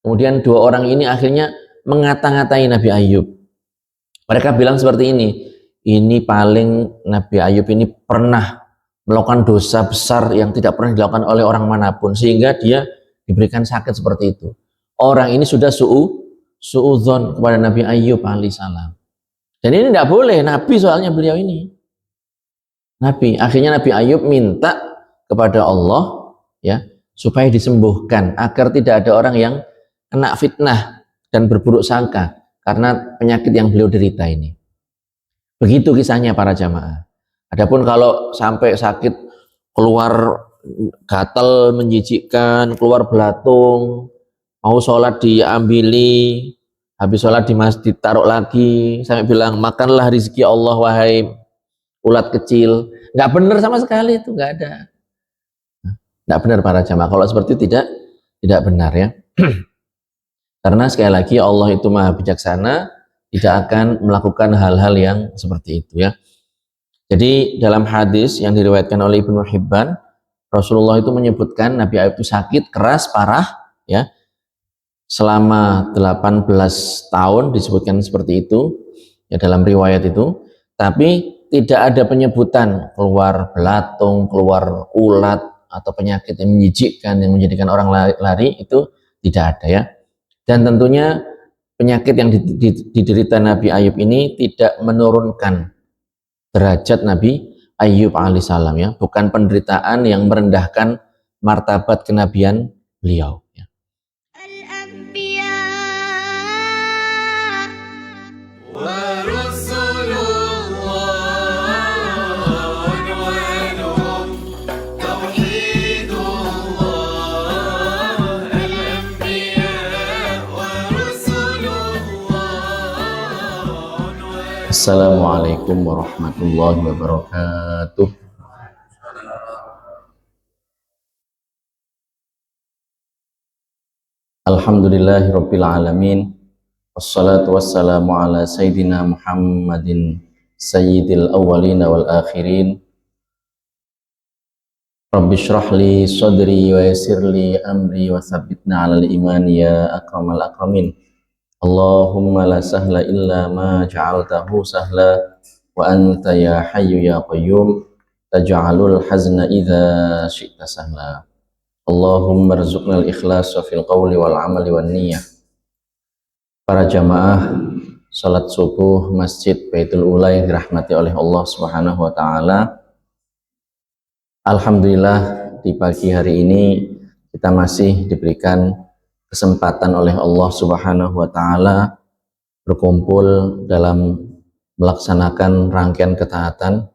Kemudian dua orang ini akhirnya mengata-ngatai Nabi Ayub. Mereka bilang seperti ini paling Nabi Ayub ini pernah melakukan dosa besar yang tidak pernah dilakukan oleh orang manapun, sehingga dia diberikan sakit seperti itu. Orang ini sudah suudzon kepada Nabi Ayub alaihissalam. Dan ini tidak boleh, Nabi soalnya beliau ini. Nabi, akhirnya Nabi Ayub minta kepada Allah ya supaya disembuhkan agar tidak ada orang yang kena fitnah dan berburuk sangka karena penyakit yang beliau derita ini. Begitu kisahnya para jamaah. Adapun kalau sampai sakit keluar gatal menjijikkan, keluar belatung, mau sholat diambili, habis sholat di masjid taruh lagi, sampai bilang makanlah rezeki Allah wahai ulat kecil, nggak benar sama sekali itu, nggak ada. Nggak benar para jamaah. Kalau seperti itu tidak benar ya. Karena sekali lagi Allah itu maha bijaksana, tidak akan melakukan hal-hal yang seperti itu ya. Jadi dalam hadis yang diriwayatkan oleh Ibnu Hibban, Rasulullah itu menyebutkan Nabi Ayub itu sakit keras parah ya. Selama 18 tahun disebutkan seperti itu ya dalam riwayat itu, tapi tidak ada penyebutan keluar belatung, keluar ulat atau penyakit yang menjijikkan yang menjadikan orang lari, itu tidak ada ya. Dan tentunya penyakit yang diderita Nabi Ayub ini tidak menurunkan derajat Nabi Ayub alaihissalam ya, bukan penderitaan yang merendahkan martabat kenabian beliau ya. Assalamualaikum warahmatullahi wabarakatuh. Alhamdulillahirabbil alamin. Wassalatu wassalamu ala sayyidina Muhammadin sayyidil awwalin wal akhirin. Rabbi shrah li sadri wa yassir li amri wa tsabbitna 'alal iman ya akramal akramin. Allahumma la sahla illa ma ja'altahu sahla wa anta ya hayyu ya qayyum taj'alul hazna idza syi'ta sahla. Allahumma rzuqna al-ikhlas fil qawli wal amali wan niyyah. Para jamaah salat subuh Masjid Baitul Ula yang dirahmati oleh Allah Subhanahu wa taala. Alhamdulillah di pagi hari ini kita masih diberikan kesempatan oleh Allah Subhanahu wa taala berkumpul dalam melaksanakan rangkaian ketaatan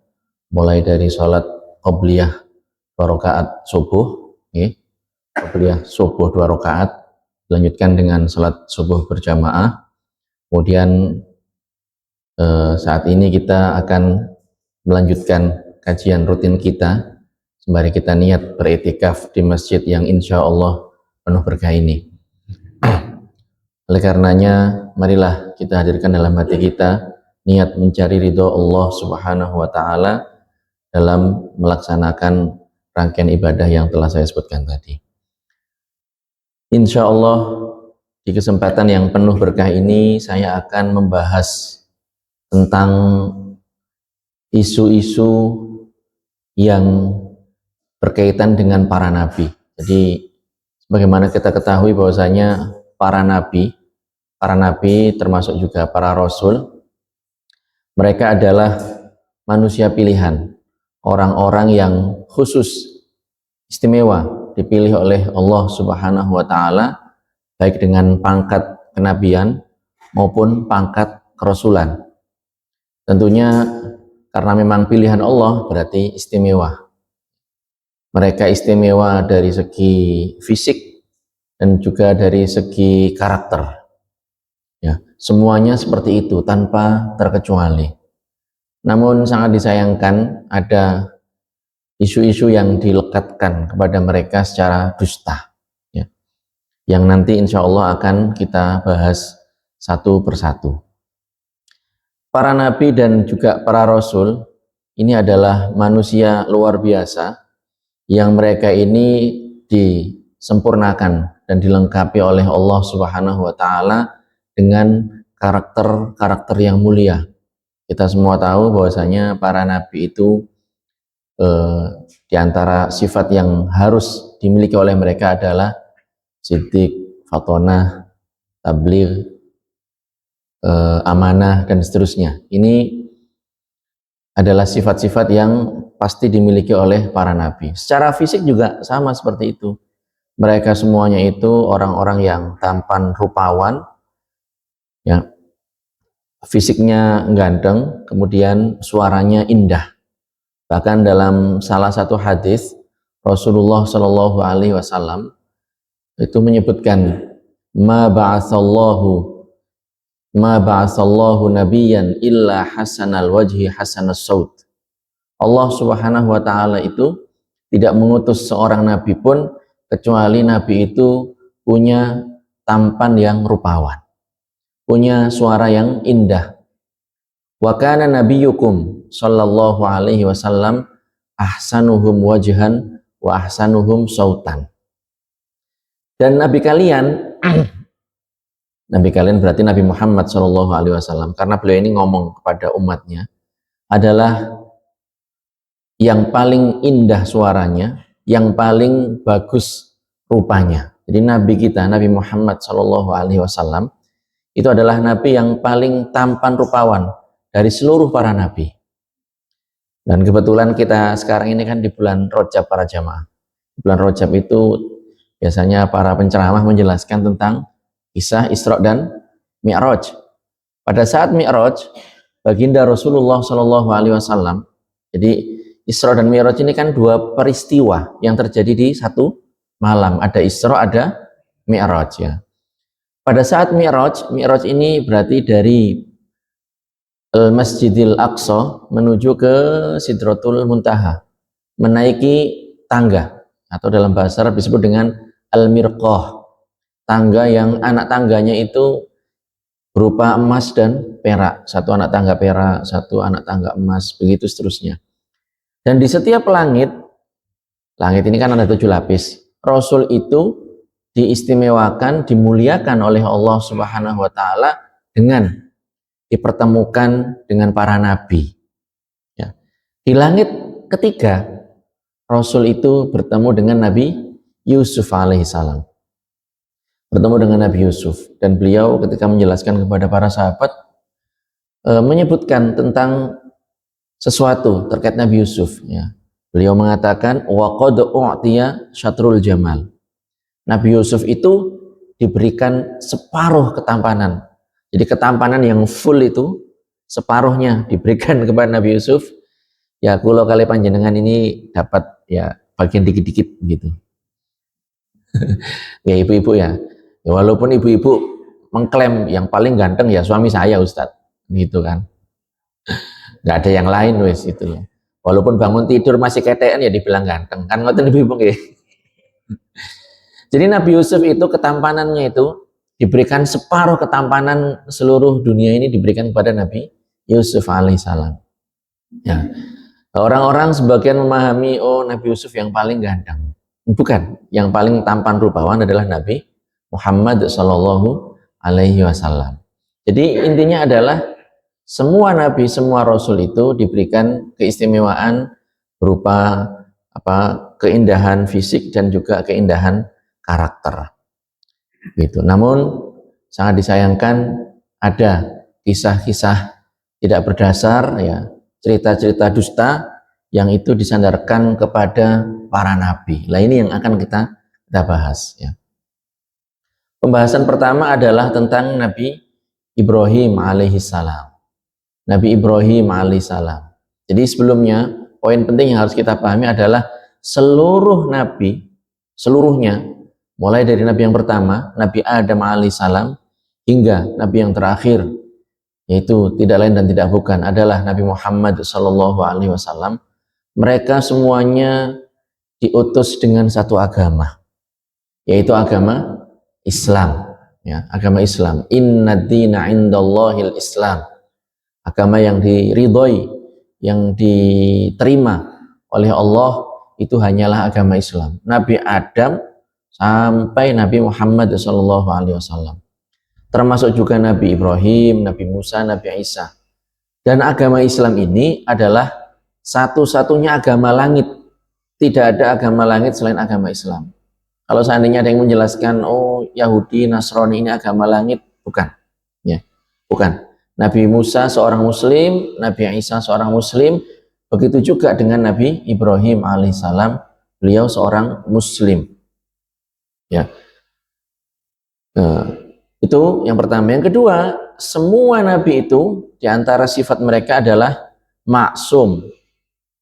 mulai dari sholat qobliyah 2 rakaat subuh, qobliyah subuh 2 rakaat, dilanjutkan dengan sholat subuh berjamaah. Kemudian saat ini kita akan melanjutkan kajian rutin kita sembari kita niat beriktikaf di masjid yang insya Allah penuh berkah ini. Oleh karenanya, marilah kita hadirkan dalam hati kita niat mencari ridho Allah Subhanahu wa taala dalam melaksanakan rangkaian ibadah yang telah saya sebutkan tadi. Insya Allah di kesempatan yang penuh berkah ini saya akan membahas tentang isu-isu yang berkaitan dengan para nabi. Jadi sebagaimana kita ketahui bahwasanya para nabi termasuk juga para rasul, mereka adalah manusia pilihan, orang-orang yang khusus, istimewa, dipilih oleh Allah Subhanahu wa taala baik dengan pangkat kenabian maupun pangkat kerasulan. Tentunya karena memang pilihan Allah berarti istimewa. Mereka istimewa dari segi fisik dan juga dari segi karakter ya, semuanya seperti itu tanpa terkecuali. Namun sangat disayangkan ada isu-isu yang dilekatkan kepada mereka secara dusta ya, yang nanti insya Allah akan kita bahas satu persatu. Para nabi dan juga para rasul ini adalah manusia luar biasa yang mereka ini disempurnakan dan dilengkapi oleh Allah Subhanahu wa taala dengan karakter-karakter yang mulia. Kita semua tahu bahwasanya para nabi itu di antara sifat yang harus dimiliki oleh mereka adalah siddiq, fatonah, tabligh, amanah, dan seterusnya. Ini adalah sifat-sifat yang pasti dimiliki oleh para nabi. Secara fisik juga sama seperti itu. Mereka semuanya itu orang-orang yang tampan rupawan, ya, fisiknya ganteng, kemudian suaranya indah. Bahkan dalam salah satu hadis Rasulullah Shallallahu Alaihi Wasallam itu menyebutkan ma ba'atsallahu nabiyyan illa hasanal wajhi hasanas saut. Allah Subhanahu wa taala itu tidak mengutus seorang nabi pun kecuali nabi itu punya tampan yang rupawan, punya suara yang indah. Wa kana nabiyyukum sallallahu alaihi wasallam ahsanuhum wajhan wa ahsanuhum sautan. Dan nabi kalian nabi kalian berarti Nabi Muhammad sallallahu alaihi wasallam, karena beliau ini ngomong kepada umatnya, adalah yang paling indah suaranya, yang paling bagus rupanya. Jadi nabi kita, Nabi Muhammad sallallahu alaihi wasallam itu adalah nabi yang paling tampan rupawan dari seluruh para nabi. Dan kebetulan kita sekarang ini kan di bulan Rajab para jamaah. Bulan Rajab itu biasanya para penceramah menjelaskan tentang kisah Isra dan Mi'raj. Pada saat Mi'raj, baginda Rasulullah Shallallahu Alaihi Wasallam, jadi Isra dan Mi'raj ini kan dua peristiwa yang terjadi di satu malam. Ada Isra, ada Mi'raj, ya. Pada saat Mi'raj ini berarti dari Masjidil Aqsa menuju ke Sidratul Muntaha, menaiki tangga atau dalam bahasa Arab disebut dengan Al-Mirqah, tangga yang anak tangganya itu berupa emas dan perak, satu anak tangga perak, satu anak tangga emas, begitu seterusnya. Dan di setiap langit ini kan ada 7 lapis, Rasul itu diistimewakan, dimuliakan oleh Allah Subhanahu wa taala dengan dipertemukan dengan para nabi, ya. Di langit ketiga Rasul itu bertemu dengan Nabi Yusuf alaihissalam, bertemu dengan Nabi Yusuf, dan beliau ketika menjelaskan kepada para sahabat menyebutkan tentang sesuatu terkait Nabi Yusuf, ya. Beliau mengatakan wa qad u'tiya syatrul jamal. Nabi Yusuf itu diberikan separuh ketampanan. Jadi ketampanan yang full itu separuhnya diberikan kepada Nabi Yusuf. Ya, kulo kali panjenengan ini dapat ya bagian dikit-dikit gitu. Ya ibu-ibu ya. Ya walaupun ibu-ibu mengklaim yang paling ganteng ya suami saya Ustadz, gitu kan. Nggak ada yang lain wes itu ya. Walaupun bangun tidur masih ketean ya dibilang ganteng. Kan ngoten ibu-ibu nggih. Jadi Nabi Yusuf itu ketampanannya itu diberikan separuh ketampanan seluruh dunia ini diberikan kepada Nabi Yusuf alaihissalam. Ya. Orang-orang sebagian memahami oh Nabi Yusuf yang paling ganteng. Bukan, yang paling tampan rupawan adalah Nabi Muhammad sallallahu alaihi wasallam. Jadi intinya adalah semua nabi, semua rasul itu diberikan keistimewaan berupa keindahan fisik dan juga keindahan karakter. Gitu. Namun sangat disayangkan ada kisah-kisah tidak berdasar, ya, cerita-cerita dusta yang itu disandarkan kepada para nabi. Nah ini yang akan kita bahas, ya. Pembahasan pertama adalah tentang Nabi Ibrahim alaihissalam. Nabi Ibrahim alaihissalam. Jadi sebelumnya poin penting yang harus kita pahami adalah seluruh nabi, seluruhnya, mulai dari nabi yang pertama, Nabi Adam alaihissalam, hingga nabi yang terakhir, yaitu tidak lain dan tidak bukan adalah Nabi Muhammad sallallahu alaihi wasallam. Mereka semuanya diutus dengan satu agama, yaitu agama Islam, ya, agama Islam. Inna dina indallahil Islam. Agama yang diridhoi, yang diterima oleh Allah itu hanyalah agama Islam. Nabi Adam sampai Nabi Muhammad SAW. Termasuk juga Nabi Ibrahim, Nabi Musa, Nabi Isa. Dan agama Islam ini adalah satu-satunya agama langit. Tidak ada agama langit selain agama Islam. Kalau seandainya ada yang menjelaskan, oh Yahudi, Nasrani ini agama langit, bukan. Ya, bukan. Nabi Musa seorang Muslim, Nabi Isa seorang Muslim, begitu juga dengan Nabi Ibrahim alaihissalam, beliau seorang Muslim. Ya, itu yang pertama. Yang kedua, semua Nabi itu diantara sifat mereka adalah maksum.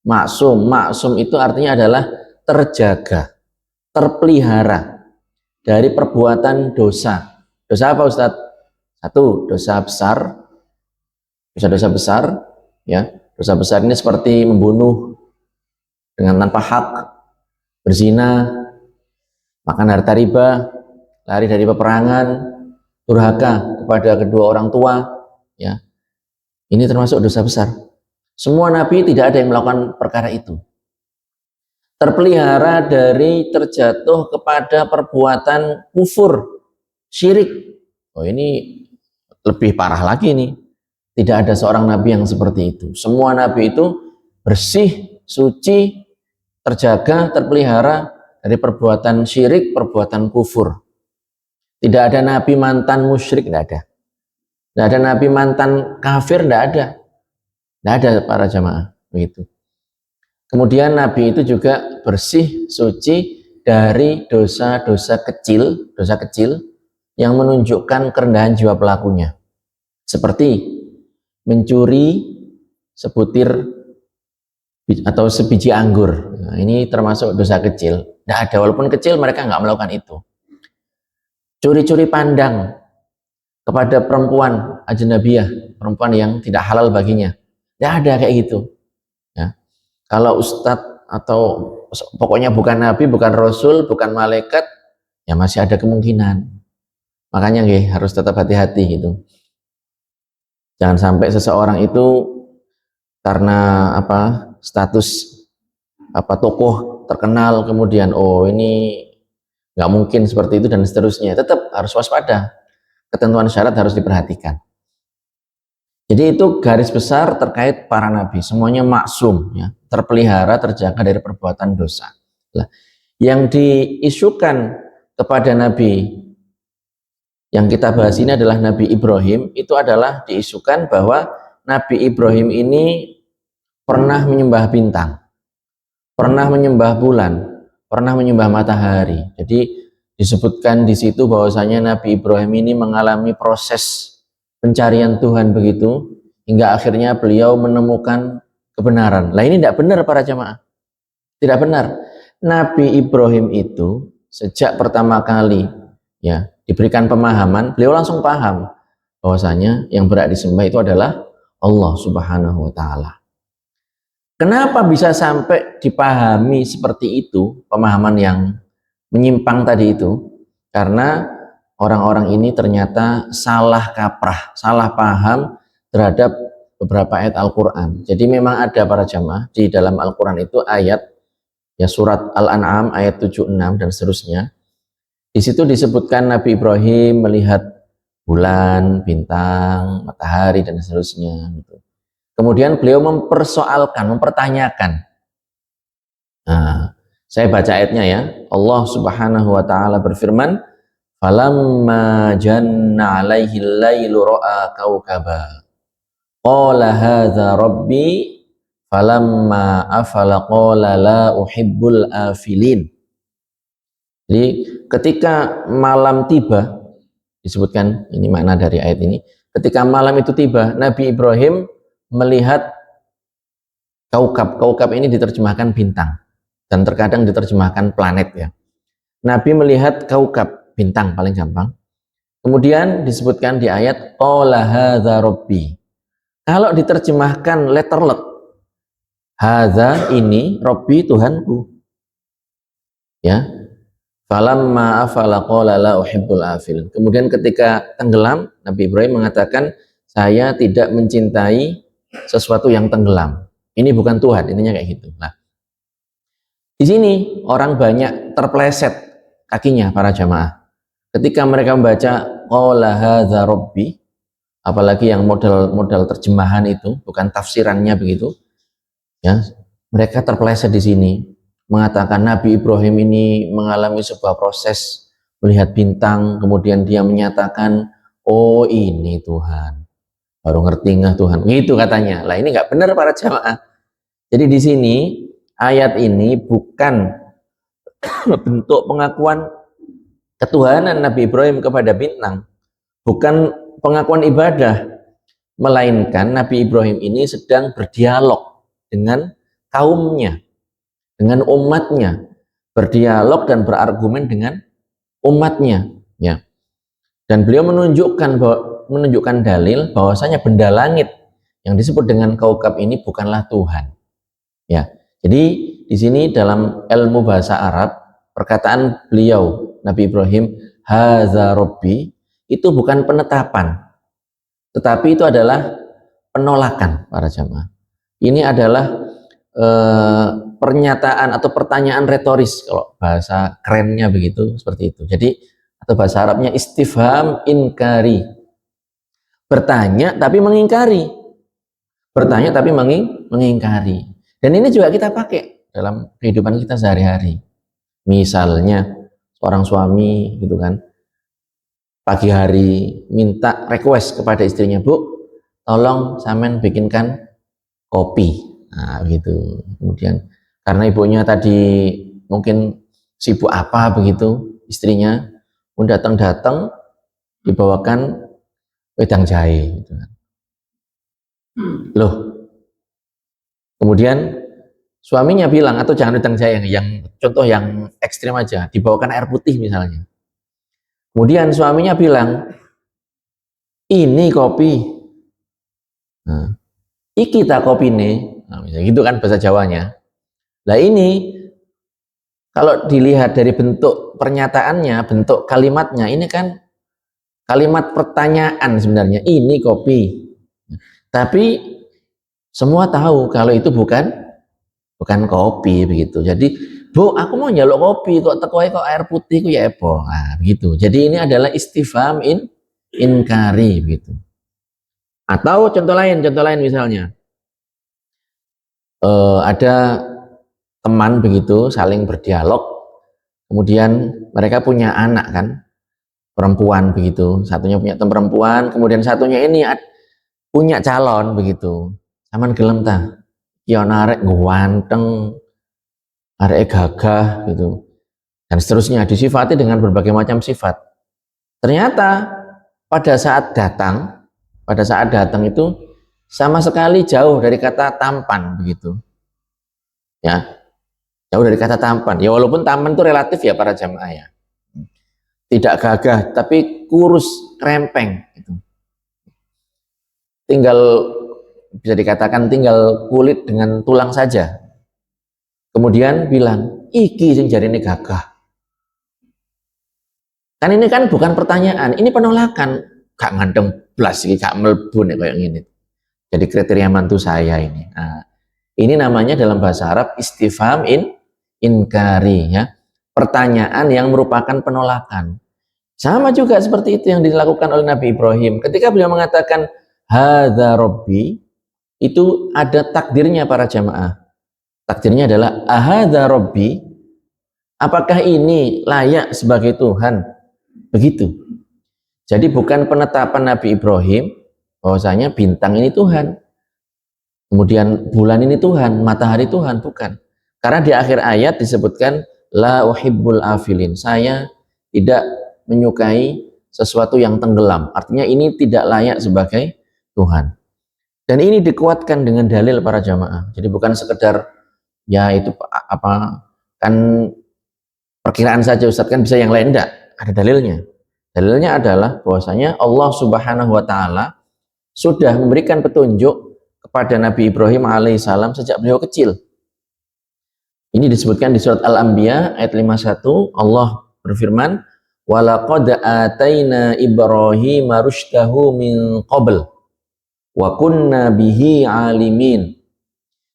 Maksum itu artinya adalah terjaga, terpelihara dari perbuatan dosa. Dosa apa Ustadz? Satu, dosa besar. Dosa besar, ya. Dosa besar ini seperti membunuh dengan tanpa hak, berzina, makan harta riba, lari dari peperangan, durhaka kepada kedua orang tua, ya. Ini termasuk dosa besar. Semua nabi tidak ada yang melakukan perkara itu. Terpelihara dari terjatuh kepada perbuatan kufur, syirik. Oh, ini lebih parah lagi nih. Tidak ada seorang nabi yang seperti itu. Semua nabi itu bersih, suci, terjaga, terpelihara dari perbuatan syirik, perbuatan kufur. Tidak ada nabi mantan musyrik, tidak ada. Tidak ada nabi mantan kafir, tidak ada. Tidak ada para jamaah, begitu. Kemudian nabi itu juga bersih, suci dari dosa-dosa kecil yang menunjukkan kerendahan jiwa pelakunya. Seperti mencuri sebutir atau sebiji anggur. Nah, ini termasuk dosa kecil. Tidak ada, walaupun kecil mereka nggak melakukan itu. Curi-curi pandang kepada perempuan ajnabiyah, perempuan yang tidak halal baginya. Tidak ada kayak gitu. Ya. Kalau ustadz atau pokoknya bukan nabi, bukan rasul, bukan malaikat, ya masih ada kemungkinan. Makanya harus tetap hati-hati gitu. Jangan sampai seseorang itu karena status tokoh terkenal kemudian ini nggak mungkin seperti itu dan seterusnya. Tetap harus waspada. Ketentuan syarat harus diperhatikan. Jadi itu garis besar terkait para nabi, semuanya maksum, ya, terpelihara, terjaga dari perbuatan dosa. Nah, yang diisukan kepada nabi yang kita bahas ini adalah Nabi Ibrahim. Itu adalah diisukan bahwa Nabi Ibrahim ini pernah menyembah bintang, pernah menyembah bulan, pernah menyembah matahari. Jadi disebutkan di situ bahwasanya Nabi Ibrahim ini mengalami proses pencarian Tuhan begitu, hingga akhirnya beliau menemukan kebenaran. Lah ini tidak benar para jamaah. Tidak benar. Nabi Ibrahim itu sejak pertama kali ya diberikan pemahaman, beliau langsung paham bahwasanya yang berhak disembah itu adalah Allah Subhanahu wa taala. Kenapa bisa sampai dipahami seperti itu, pemahaman yang menyimpang tadi itu? Karena orang-orang ini ternyata salah kaprah, salah paham terhadap beberapa ayat Al-Quran. Jadi memang ada para jamaah di dalam Al-Quran itu ayat, ya surat Al-An'am ayat 76 dan seterusnya. Di situ disebutkan Nabi Ibrahim melihat bulan, bintang, matahari dan seterusnya. Kemudian beliau mempersoalkan, mempertanyakan. Nah, saya baca ayatnya ya. Allah Subhanahu wa taala berfirman, falamma janna alaihi lailu ra'a kaukaba qala hadza rabbi falamma afala qala la uhibbul afilin. Jadi ketika malam tiba, disebutkan ini makna dari ayat ini, ketika malam itu tiba, Nabi Ibrahim melihat kaukab ini diterjemahkan bintang dan terkadang diterjemahkan planet ya. Nabi melihat kaukab, bintang paling gampang. Kemudian disebutkan di ayat qala hadza rabbi. Kalau diterjemahkan letterlet, hadza ini rabbi Tuhanku. Ya. Falamma afala qala la uhibbul afil. Kemudian ketika tenggelam, Nabi Ibrahim mengatakan, saya tidak mencintai sesuatu yang tenggelam. Ini bukan Tuhan, intinya kayak gitu. Nah, di sini orang banyak terpleset kakinya para jamaah. Ketika mereka membaca qala hadza rabbi, apalagi yang modal terjemahan itu, bukan tafsirannya begitu, ya, mereka terpeleset di sini mengatakan Nabi Ibrahim ini mengalami sebuah proses melihat bintang, kemudian dia menyatakan, oh ini Tuhan, baru ngerti nggak Tuhan, gitu katanya. Lah ini nggak benar para jamaah. Jadi di sini ayat ini bukan bentuk pengakuan ketuhanan Nabi Ibrahim kepada bintang, bukan pengakuan ibadah, melainkan Nabi Ibrahim ini sedang berdialog dengan kaumnya, dengan umatnya, berdialog dan berargumen dengan umatnya, ya. Dan beliau menunjukkan dalil bahwasanya benda langit yang disebut dengan kaukab ini bukanlah Tuhan, ya. Jadi di sini dalam ilmu bahasa Arab, perkataan beliau Nabi Ibrahim hadza rabbi itu bukan penetapan, tetapi itu adalah penolakan para jamaah. Ini adalah pernyataan atau pertanyaan retoris, kalau bahasa kerennya begitu, seperti itu. Jadi atau bahasa Arabnya istifham inkari, bertanya tapi mengingkari, bertanya tapi mengingkari. Dan ini juga kita pakai dalam kehidupan kita sehari-hari. Misalnya seorang suami gitu kan, pagi hari minta request kepada istrinya, Bu, tolong samen bikinkan kopi. Nah, gitu. Kemudian karena ibunya tadi mungkin sibuk apa begitu, istrinya pun datang dibawakan wedang jahe gitu kan. Loh, kemudian suaminya bilang, atau jangan wedang jahe, yang contoh yang ekstrim aja, dibawakan air putih misalnya. Kemudian suaminya bilang, ini kopi. Nah, iki ta kopine. Nah, misalnya gitu kan bahasa Jawanya. Nah ini kalau dilihat dari bentuk pernyataannya, bentuk kalimatnya, ini kan kalimat pertanyaan sebenarnya, ini kopi. Tapi semua tahu kalau itu bukan kopi begitu. Jadi, Bu, aku mau njaluk kopi, kok teko kok air putih, kok ya apa? Nah, begitu. Jadi ini adalah istifham inkari begitu. Atau contoh lain misalnya, ada teman begitu saling berdialog, kemudian mereka punya anak kan, perempuan begitu, satunya punya teman perempuan, kemudian satunya ini punya calon begitu, aman gelem ta, ya arek ganteng, arek gagah gitu, dan seterusnya, disifati dengan berbagai macam sifat. Ternyata pada saat datang itu sama sekali jauh dari kata tampan begitu, ya, jauh dari kata tampan. Ya walaupun tampan itu relatif ya para jamaah ya, tidak gagah tapi kurus krempeng gitu. Tinggal bisa dikatakan tinggal kulit dengan tulang saja. Kemudian bilang, iki sing jarine gagah. Kan ini kan bukan pertanyaan, ini penolakan. Gak ngandeng blas iki, gak mlebu nek kayak gini. Jadi kriteria mantu saya ini. Nah, ini namanya dalam bahasa Arab istifham inkari, ya. Pertanyaan yang merupakan penolakan. Sama juga seperti itu yang dilakukan oleh Nabi Ibrahim. Ketika beliau mengatakan hadza rabbi, itu ada takdirnya para jamaah. Takdirnya adalah ahadza rabbi, apakah ini layak sebagai Tuhan? Begitu. Jadi bukan penetapan Nabi Ibrahim bahwasanya bintang ini Tuhan, kemudian bulan ini Tuhan, matahari Tuhan, bukan. Karena di akhir ayat disebutkan la uhibbul afilin, saya tidak menyukai sesuatu yang tenggelam, artinya ini tidak layak sebagai Tuhan. Dan ini dikuatkan dengan dalil para jamaah. Jadi bukan sekedar ya itu apa kan perkiraan saja Ustaz, kan bisa yang lain, enggak, ada dalilnya. Dalilnya adalah bahwasanya Allah Subhanahu wa taala sudah memberikan petunjuk kepada Nabi Ibrahim alaihissalam sejak beliau kecil. Ini disebutkan di surat Al-Anbiya ayat 51, Allah berfirman, "Walaqad ataina Ibrahima rusydahu min qabl wa kunna bihi alimin."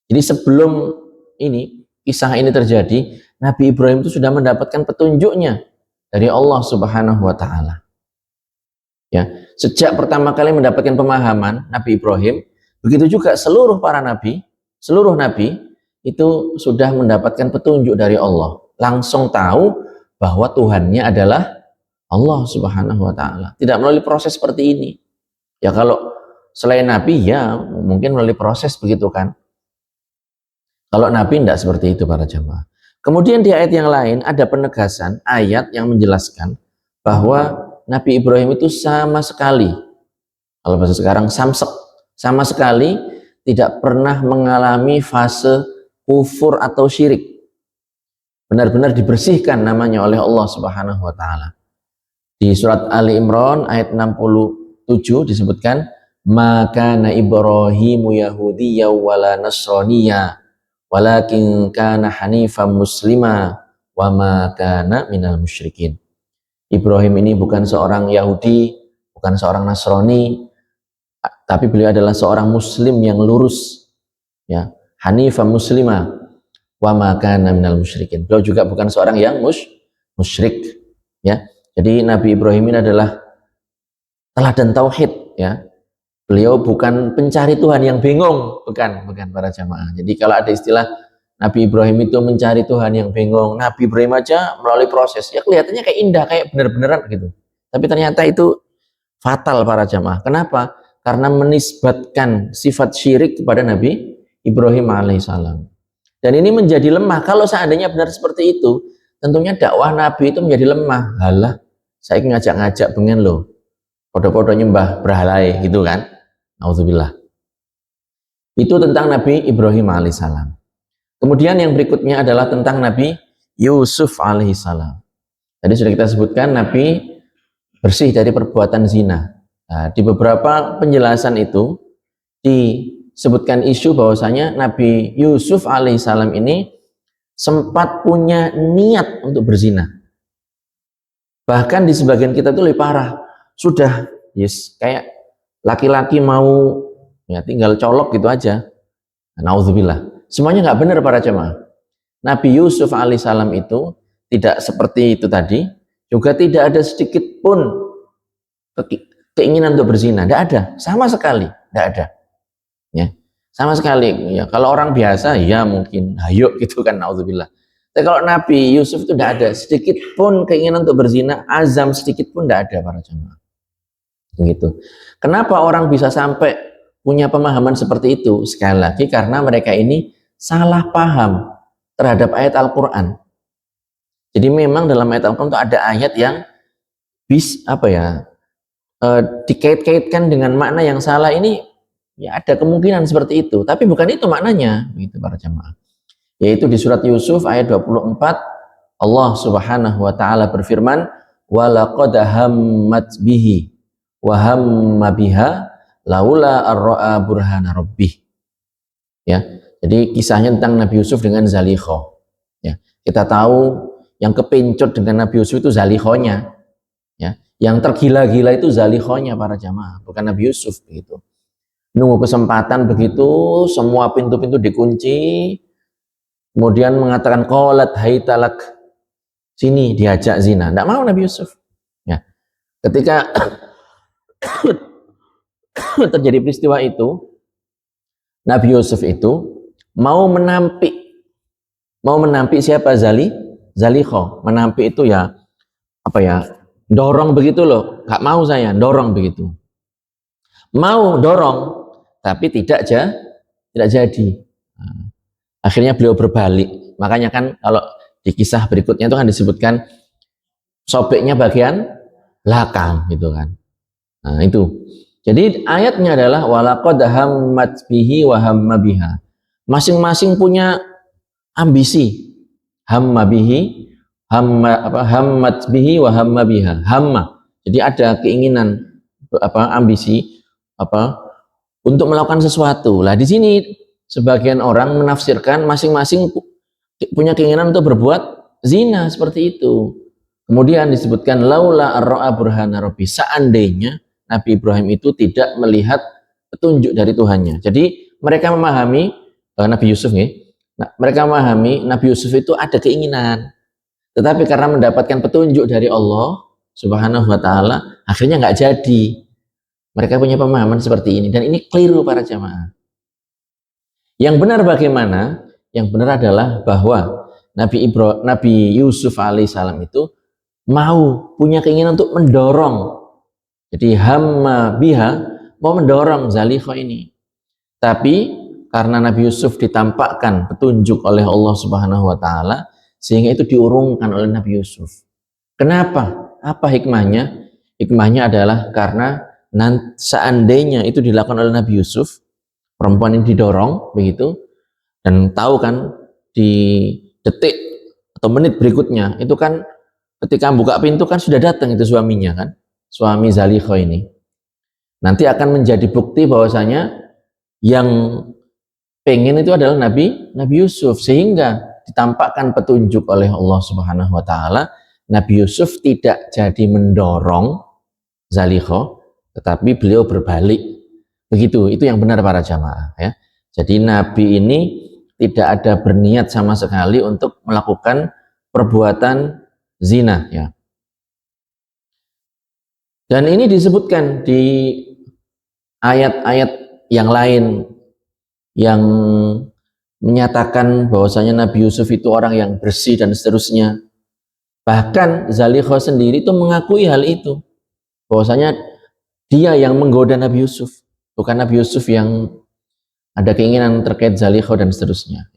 Jadi sebelum ini kisah ini terjadi, Nabi Ibrahim itu sudah mendapatkan petunjuknya dari Allah Subhanahu wa taala. Ya, sejak pertama kali mendapatkan pemahaman Nabi Ibrahim, begitu juga seluruh nabi itu sudah mendapatkan petunjuk dari Allah, langsung tahu bahwa Tuhannya adalah Allah Subhanahu wa taala. Tidak melalui proses seperti ini. Ya kalau selain nabi ya mungkin melalui proses begitu kan. Kalau nabi tidak seperti itu para jamaah. Kemudian di ayat yang lain ada penegasan ayat yang menjelaskan bahwa Nabi Ibrahim itu sama sekali, kalau bahasa sekarang samsek, sama sekali tidak pernah mengalami fase kufur atau syirik. Benar-benar dibersihkan namanya oleh Allah Subhanahu wa taala. Di surat Ali Imran ayat 67 disebutkan, maka na Ibrahimu Yahudiyya wala Nasraniyya walakin kana hanifan muslima wa ma kana minal musyrikin. Ibrahim ini bukan seorang Yahudi, bukan seorang Nasrani, tapi beliau adalah seorang muslim yang lurus, ya, hanifan muslima wa ma kana minal musyrikin. Beliau juga bukan seorang yang musyrik, ya. Jadi Nabi Ibrahim ini adalah teladan tauhid, ya. Beliau bukan pencari Tuhan yang bingung, bukan para jamaah. Jadi kalau ada istilah Nabi Ibrahim itu mencari Tuhan yang bingung, Nabi Ibrahim aja melalui proses, ya kelihatannya kayak indah, kayak bener-beneran gitu. Tapi ternyata itu fatal para jamaah. Kenapa? Karena menisbatkan sifat syirik kepada Nabi Ibrahim alaihissalam. Dan ini menjadi lemah. Kalau seandainya benar seperti itu, tentunya dakwah Nabi itu menjadi lemah. Halah, saya ngajak-ngajak pengen loh, podo-podo nyembah berhalai gitu kan. Nauzubillah. Itu tentang Nabi Ibrahim alaihissalam. Kemudian yang berikutnya adalah tentang Nabi Yusuf alaihissalam. Tadi sudah kita sebutkan Nabi bersih dari perbuatan zina. Nah, di beberapa penjelasan itu disebutkan isu bahwasanya Nabi Yusuf alaihissalam ini sempat punya niat untuk berzina. Bahkan di sebagian kita itu lebih parah. Sudah, kayak laki-laki mau ya tinggal colok gitu aja. Nauzubillah. Semuanya nggak benar para jemaah. Nabi Yusuf alaihissalam itu tidak seperti itu tadi, juga tidak ada sedikit pun keinginan untuk berzina, tidak ada, sama sekali, tidak ada. Ya, sama sekali. Ya, kalau orang biasa, ya mungkin, ayo gitu kan, nauzubillah. Tapi kalau Nabi Yusuf itu tidak ada sedikit pun keinginan untuk berzina, azam sedikit pun tidak ada para jemaah. Gitu. Kenapa orang bisa sampai punya pemahaman seperti itu? Sekali lagi karena mereka ini salah paham terhadap ayat Al-Quran. Jadi memang dalam ayat Al-Quran itu ada ayat yang dikait-kaitkan dengan makna yang salah ini, ya ada kemungkinan seperti itu, tapi bukan itu maknanya, gitu para jemaah. Yaitu di surat Yusuf ayat 24, Allah Subhanahu wa taala berfirman, "Wa laqad hammat bihi wa hamma biha laula ar-ra'a burhana rabbih." Ya. Jadi kisahnya tentang Nabi Yusuf dengan Zalikho. Ya, kita tahu yang kepincut dengan Nabi Yusuf itu Zalikhonya. Ya, yang tergila-gila itu Zalikhonya para jamaah, bukan Nabi Yusuf begitu. Nunggu kesempatan begitu, semua pintu-pintu dikunci, kemudian mengatakan qalat haitalak, sini diajak zina. Tidak mau Nabi Yusuf. Ya, ketika terjadi peristiwa itu, Nabi Yusuf itu mau menampik siapa? Zalikho. Menampik itu ya apa ya? Dorong begitu loh. Gak mau saya dorong begitu. Mau dorong tapi tidak jadi. Nah, akhirnya beliau berbalik. Makanya kan kalau di kisah berikutnya itu kan disebutkan sobeknya bagian belakang gitu kan. Nah, itu. Jadi ayatnya adalah walaqad hammat bihi wa hamma biha. Masing-masing punya ambisi. Hamma bihi, hammat bihi wa hamma biha. Hamma. Jadi ada keinginan ambisi untuk melakukan sesuatu. Lah di sini sebagian orang menafsirkan masing-masing punya keinginan untuk berbuat zina seperti itu. Kemudian disebutkan laula ar-ra'a burhana rabbi, seandainya Nabi Ibrahim itu tidak melihat petunjuk dari Tuhannya. Jadi mereka memahami Nabi Yusuf nih. Nah, mereka memahami Nabi Yusuf itu ada keinginan. Tetapi karena mendapatkan petunjuk dari Allah Subhanahu wa taala, akhirnya nggak jadi. Mereka punya pemahaman seperti ini dan ini keliru para jamaah. Yang benar bagaimana? Yang benar adalah bahwa Nabi Yusuf alaihissalam itu mau punya keinginan untuk mendorong. Jadi hamma biha, mau mendorong Zalikha ini. Tapi karena Nabi Yusuf ditampakkan petunjuk oleh Allah Subhanahu wa taala, sehingga itu diurungkan oleh Nabi Yusuf. Kenapa? Apa hikmahnya? Hikmahnya adalah karena seandainya itu dilakukan oleh Nabi Yusuf, perempuan ini didorong begitu, dan tahu kan di detik atau menit berikutnya itu kan ketika buka pintu kan sudah datang itu suaminya kan, suami Zalikha ini. Nanti akan menjadi bukti bahwasanya yang pengen itu adalah Nabi Yusuf, sehingga ditampakkan petunjuk oleh Allah Subhanahu wa taala. Nabi Yusuf tidak jadi mendorong Zalikha, tetapi beliau berbalik. Begitu, itu yang benar para jamaah ya. Jadi Nabi ini tidak ada berniat sama sekali untuk melakukan perbuatan zina ya. Dan ini disebutkan di ayat-ayat yang lain yang menyatakan bahwasanya Nabi Yusuf itu orang yang bersih dan seterusnya. Bahkan Zalikha sendiri itu mengakui hal itu, bahwasanya dia yang menggoda Nabi Yusuf, bukan Nabi Yusuf yang ada keinginan terkait Zalikha dan seterusnya.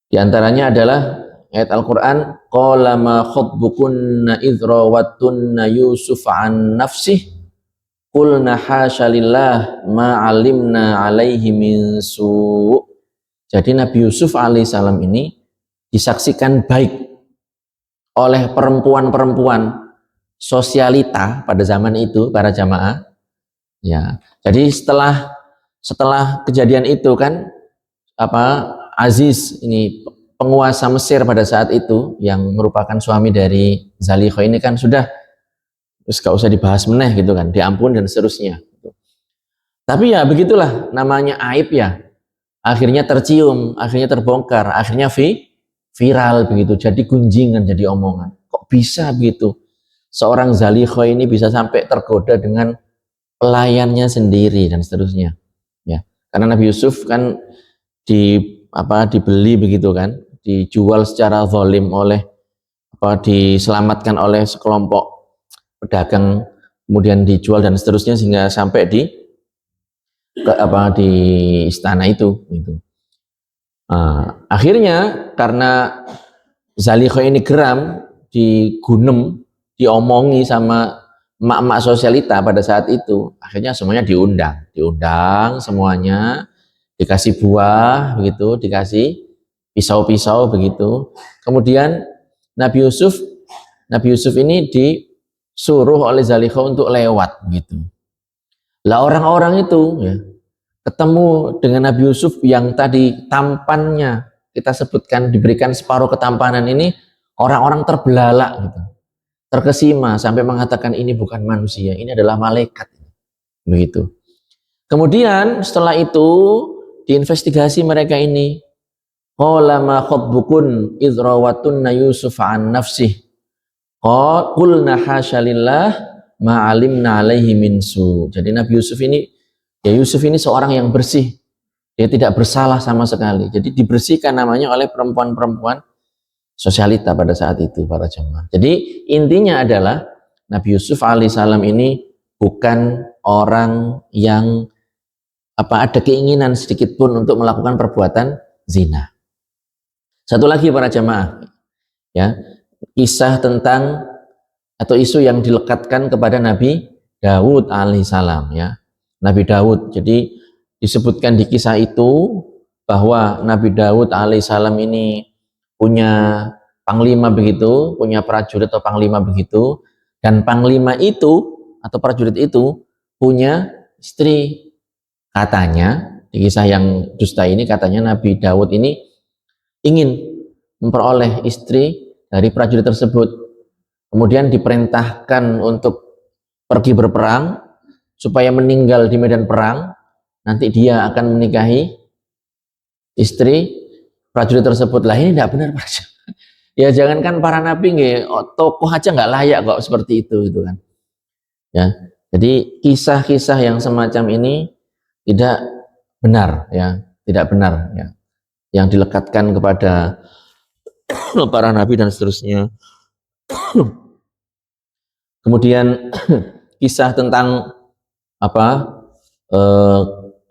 Di antaranya adalah ayat Al-Quran, qala ma khatbukunna idh rawattunna Yusuf an nafsih qulna hasya lillah ma alimna alaihi min su'. Jadi Nabi Yusuf alaihissalam ini disaksikan baik oleh perempuan-perempuan sosialita pada zaman itu para jamaah ya. Jadi setelah kejadian itu kan Aziz ini penguasa Mesir pada saat itu yang merupakan suami dari Zalikha ini kan sudah terus gak usah dibahas meneh gitu kan, diampun dan seterusnya. Tapi ya begitulah namanya aib ya. Akhirnya tercium, akhirnya terbongkar, akhirnya viral begitu, jadi gunjingan, jadi omongan. Kok bisa begitu? Seorang Zalikha ini bisa sampai tergoda dengan pelayannya sendiri dan seterusnya. Ya, karena Nabi Yusuf kan dibeli begitu kan, dijual secara zalim oleh diselamatkan oleh sekelompok pedagang, kemudian dijual dan seterusnya sehingga sampai di istana itu gitu. Akhirnya karena Zalikha ini geram, digunem, diomongi sama emak-emak sosialita pada saat itu, akhirnya semuanya diundang semuanya, dikasih buah begitu, dikasih pisau-pisau begitu. Kemudian Nabi Yusuf ini disuruh oleh Zalikha untuk lewat begitu. Lah orang-orang itu ya ketemu dengan Nabi Yusuf yang tadi tampannya kita sebutkan diberikan separuh ketampanan ini, orang-orang terbelalak gitu, terkesima sampai mengatakan ini bukan manusia, ini adalah malaikat begitu. Kemudian setelah itu diinvestigasi mereka ini, qala ma khatbukun idh rawattunna Yusuf an nafsih qulna hasya lillah ma alimna alaihi min su. Jadi Nabi Yusuf ini seorang yang bersih, dia tidak bersalah sama sekali. Jadi dibersihkan namanya oleh perempuan-perempuan sosialita pada saat itu para jemaah. Jadi intinya adalah Nabi Yusuf alaihissalam ini bukan orang yang ada keinginan sedikit pun untuk melakukan perbuatan zina. Satu lagi para jemaah, ya, kisah tentang atau isu yang dilekatkan kepada Nabi Daud alaihissalam ya. Nabi Daud, jadi disebutkan di kisah itu bahwa Nabi Daud alaihissalam ini punya panglima begitu, punya prajurit atau panglima begitu, dan panglima itu atau prajurit itu punya istri. Katanya di kisah yang dusta ini, katanya Nabi Daud ini ingin memperoleh istri dari prajurit tersebut, kemudian diperintahkan untuk pergi berperang supaya meninggal di medan perang, nanti dia akan menikahi istri prajurit tersebut. Lah ini tidak benar, Ya jangankan para nabi nggih, tokoh aja nggak layak kok seperti itu gitu kan. Ya. Jadi kisah-kisah yang semacam ini tidak benar ya, tidak benar ya. Yang dilekatkan kepada para nabi dan seterusnya. Kemudian kisah tentang apa? eh,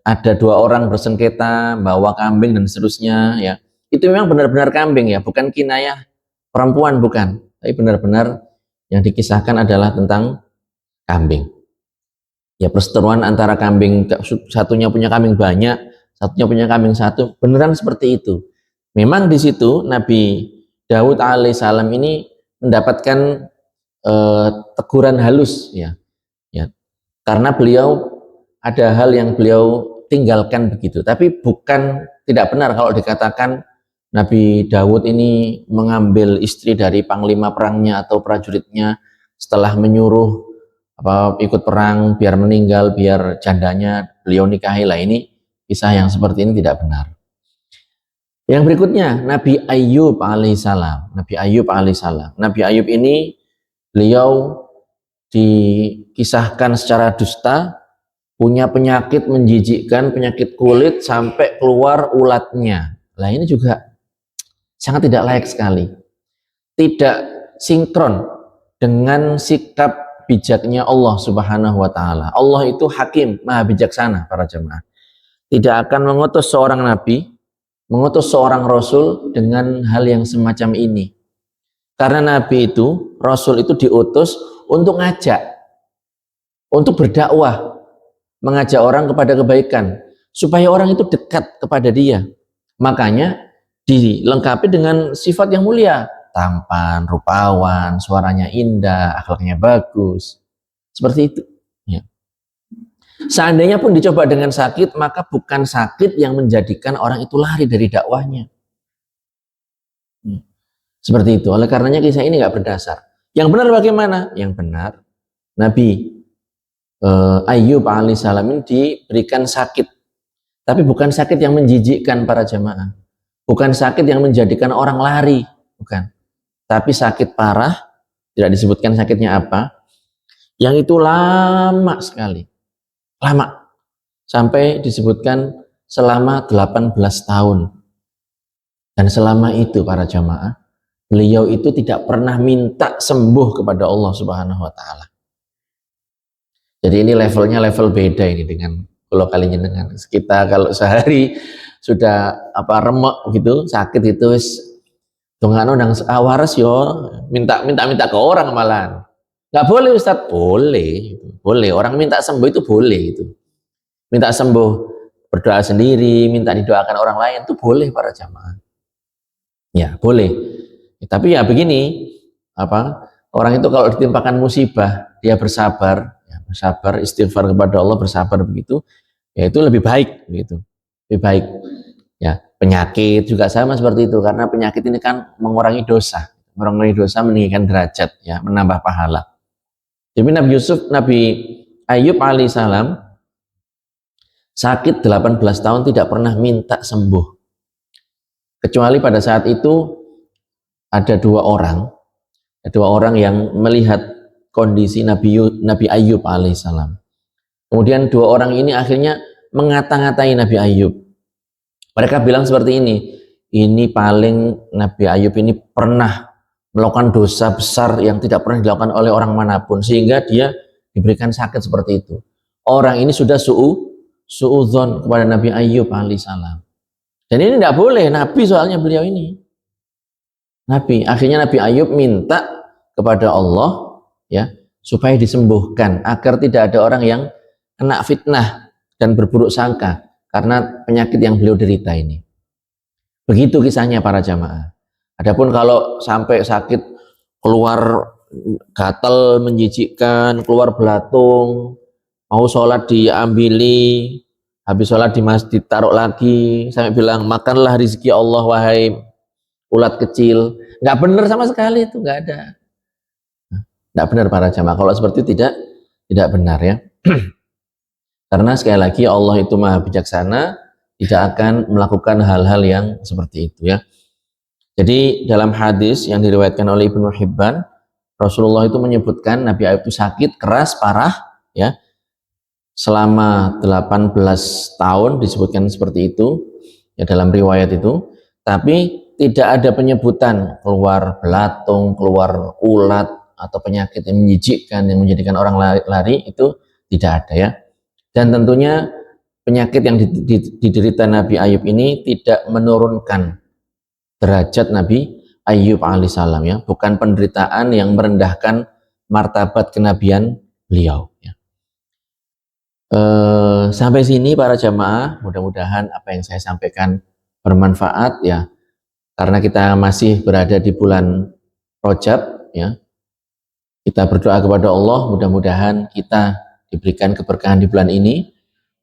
ada dua orang bersengketa bawa kambing dan seterusnya ya. Itu memang benar-benar kambing ya, bukan kinayah perempuan, bukan, tapi benar-benar yang dikisahkan adalah tentang kambing. Ya perseteruan antara kambing, satunya punya kambing banyak, satunya punya kambing satu, beneran seperti itu. Memang di situ Nabi Daud alaihissalam ini mendapatkan teguran halus ya, ya, karena beliau ada hal yang beliau tinggalkan begitu. Tapi bukan tidak benar kalau dikatakan Nabi Daud ini mengambil istri dari panglima perangnya atau prajuritnya setelah menyuruh ikut perang biar meninggal, biar jandanya beliau nikahi. Lah ini kisah yang seperti ini tidak benar. Yang berikutnya Nabi Ayyub alaihissalam. Nabi Ayyub alaihissalam. Nabi Ayyub ini beliau dikisahkan secara dusta, punya penyakit menjijikkan, penyakit kulit sampai keluar ulatnya. Lah ini juga sangat tidak layak sekali. Tidak sinkron dengan sikap bijaknya Allah Subhanahu wa taala. Allah itu hakim, maha bijaksana para jemaah. Tidak akan mengutus seorang nabi, mengutus seorang rasul dengan hal yang semacam ini. Karena nabi itu, rasul itu diutus untuk ngajak, untuk berdakwah, mengajak orang kepada kebaikan, supaya orang itu dekat kepada dia. Makanya dilengkapi dengan sifat yang mulia, tampan, rupawan, suaranya indah, akhlaknya bagus, seperti itu ya. Seandainya pun dicoba dengan sakit, maka bukan sakit yang menjadikan orang itu lari dari dakwahnya. Seperti itu. Oleh karenanya kisah ini nggak berdasar. Yang benar bagaimana? Yang benar Nabi Ayyub alaihissalam ini diberikan sakit, tapi bukan sakit yang menjijikkan para jemaah, bukan sakit yang menjadikan orang lari, bukan, tapi sakit parah. Tidak disebutkan sakitnya apa, yang itu lama sekali, lama, sampai disebutkan selama 18 tahun. Dan selama itu para jamaah, beliau itu tidak pernah minta sembuh kepada Allah Subhanahu wa taala. Jadi ini levelnya level beda ini dengan kalau kalinya dengan kita kalau sehari sudah remek gitu, sakit itu wis dongano nang waras yo, minta ke orang malahan. Nggak boleh Ustadz, boleh orang minta sembuh itu boleh itu. Minta sembuh berdoa sendiri, minta didoakan orang lain itu boleh para jamaah. Ya, boleh. Tapi ya begini, orang itu kalau ditimpakan musibah, dia bersabar, istighfar kepada Allah, bersabar begitu, ya itu lebih baik begitu. Lebih baik. Ya, penyakit juga sama seperti itu, karena penyakit ini kan mengurangi dosa, meninggikan derajat, ya, menambah pahala. Jadi Nabi Ayyub alaihissalam sakit 18 tahun tidak pernah minta sembuh, kecuali pada saat itu ada dua orang yang melihat kondisi Nabi Ayyub alaihissalam. Kemudian dua orang ini akhirnya mengata-ngatai Nabi Ayyub. Mereka bilang seperti ini paling Nabi Ayyub ini pernah melakukan dosa besar yang tidak pernah dilakukan oleh orang manapun, sehingga dia diberikan sakit seperti itu. Orang ini sudah suudzon kepada Nabi Ayyub alaihissalam. Dan ini tidak boleh, Nabi soalnya beliau ini. Akhirnya Nabi Ayyub minta kepada Allah ya supaya disembuhkan, agar tidak ada orang yang kena fitnah dan berburuk sangka karena penyakit yang beliau derita ini. Begitu kisahnya para jamaah. Adapun kalau sampai sakit, keluar gatal menjijikkan, keluar belatung, mau sholat diambili, habis sholat di masjid taruh lagi, sampai bilang makanlah rezeki Allah wahai ulat kecil, nggak benar sama sekali itu, nggak ada. Nggak benar para jamaah. Kalau seperti itu tidak benar ya. Karena sekali lagi Allah itu maha bijaksana, tidak akan melakukan hal-hal yang seperti itu ya. Jadi dalam hadis yang diriwayatkan oleh Ibnu Hibban, Rasulullah itu menyebutkan Nabi Ayub itu sakit keras parah ya, selama 18 tahun disebutkan seperti itu ya dalam riwayat itu, tapi tidak ada penyebutan keluar belatung, keluar ulat atau penyakit yang menjijikkan yang menjadikan orang lari, itu tidak ada ya. Dan tentunya penyakit yang diderita Nabi Ayub ini tidak menurunkan derajat Nabi Ayub alaihissalam ya, bukan penderitaan yang merendahkan martabat kenabian beliau ya. Sampai sini para jamaah, mudah-mudahan apa yang saya sampaikan bermanfaat ya, karena kita masih berada di bulan Rajab ya. Kita berdoa kepada Allah, mudah-mudahan kita diberikan keberkahan di bulan ini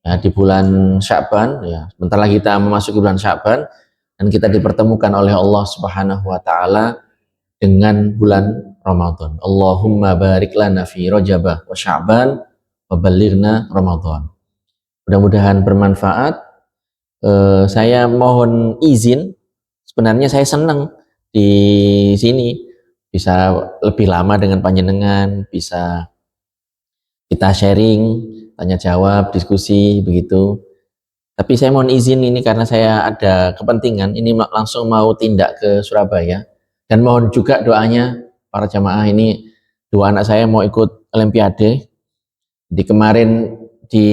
ya, di bulan Sya'ban ya. Sebentar lagi kita memasuki bulan Sya'ban dan kita dipertemukan oleh Allah Subhanahu wa taala dengan bulan Ramadan. Allahumma barik lana fi Rajab wa Sya'ban wa balighna Ramadan. Mudah-mudahan bermanfaat. Saya mohon izin, sebenarnya saya senang di sini bisa lebih lama dengan panjenengan, bisa kita sharing, tanya jawab, diskusi begitu. Tapi saya mohon izin ini karena saya ada kepentingan, ini langsung mau tindak ke Surabaya. Dan mohon juga doanya para jamaah, ini dua anak saya mau ikut Olimpiade. Di kemarin di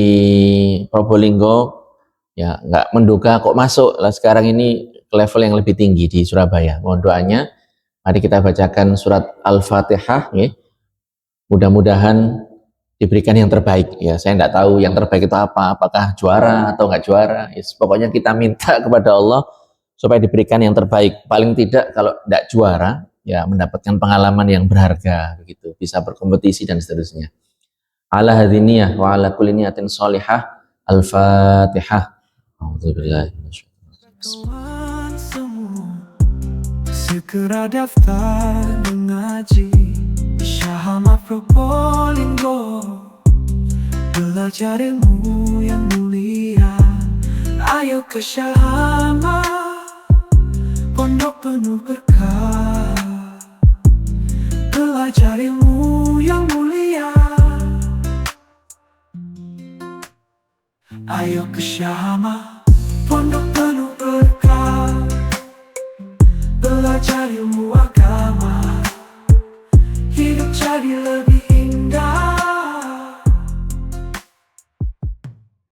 Probolinggo ya nggak menduga kok masuk, lah sekarang ini ke level yang lebih tinggi di Surabaya. Mohon doanya. Mari kita bacakan surat Al-Fatihah ya. Mudah-mudahan diberikan yang terbaik ya. Saya tidak tahu yang terbaik itu apa, apakah juara atau nggak juara ya, pokoknya kita minta kepada Allah supaya diberikan yang terbaik. Paling tidak kalau tidak juara ya mendapatkan pengalaman yang berharga begitu, bisa berkompetisi dan seterusnya. Ala hadiniyah wa ala kulli niyatin sholihah. Al-Fatihah. Alhamdulillah. Segera daftar mengaji Syahama Probolinggo, belajar ilmu yang mulia. Ayo ke Syahama, pondok penuh berkah, belajar ilmu yang mulia. Ayo ke Syahama, pondok penuh